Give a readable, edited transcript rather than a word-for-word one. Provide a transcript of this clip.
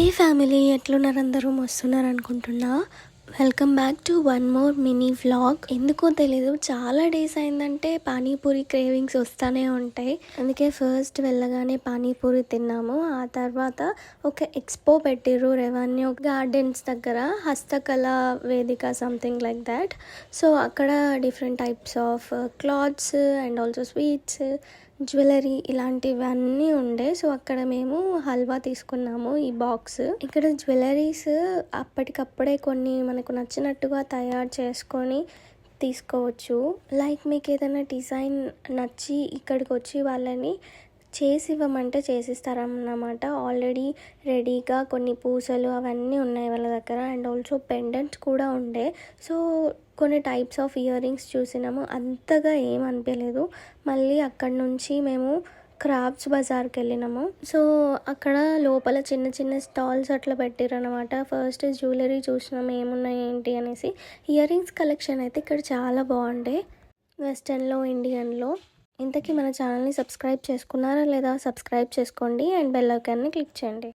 హే family, ఎట్లున్నారు? అందరూ మస్తున్నారు అనుకుంటున్నా. Welcome back to one more mini vlog. ఎందుకో తెలీదు, చాలా డేస్ అయిందంటే పానీపూరి క్రేవింగ్స్ వస్తూనే ఉంటాయి. అందుకే ఫస్ట్ వెళ్ళగానే పానీపూరి తిన్నాము. ఆ తర్వాత ఒక ఎక్స్పో పెట్టిర్రు రెవెన్యూ గార్డెన్స్ దగ్గర, హస్తకళ వేదిక సంథింగ్ లైక్ దాట్. సో అక్కడ different types of clothes and also sweets, jewellery ఇలాంటివన్నీ ఉండే. సో అక్కడ మేము హల్వా తీసుకున్నాము ఈ బాక్స్. ఇక్కడ జ్యువెలరీస్ అప్పటికప్పుడే కొన్ని మనకు నచ్చినట్టుగా తయారు చేసుకొని తీసుకోవచ్చు. లైక్ మీకు ఏదైనా డిజైన్ నచ్చి ఇక్కడికి వచ్చి వాళ్ళని చేసి ఇవ్వమంటే చేసిస్తారన్నమాట. ఆల్రెడీ రెడీగా కొన్ని పూసలు అవన్నీ ఉన్నాయి వాళ్ళ దగ్గర. అండ్ ఆల్సో పెండెంట్స్ కూడా ఉండే. సో కొన్ని టైప్స్ ఆఫ్ ఇయర్ రింగ్స్ చూసినాము, అంతగా ఏం అనిపించలేదు. మళ్ళీ అక్కడ నుంచి మేము క్రాఫ్ట్స్ బజార్కి వెళ్ళినాము. సో అక్కడ లోపల చిన్న చిన్న స్టాల్స్ అట్లా పెట్టిరనమాట. ఫస్ట్ జ్యువెలరీ చూసినాము ఏమున్నాయి ఏంటి అనేసి. ఇయర్ రింగ్స్ కలెక్షన్ అయితే ఇక్కడ చాలా బాగుండే, వెస్టర్న్లో ఇండియన్లో. ఇంతకీ మన ఛానల్ని సబ్స్క్రైబ్ చేసుకున్నారా లేదా? సబ్స్క్రైబ్ చేసుకోండి అండ్ బెల్ ఐకాన్ని క్లిక్ చేయండి.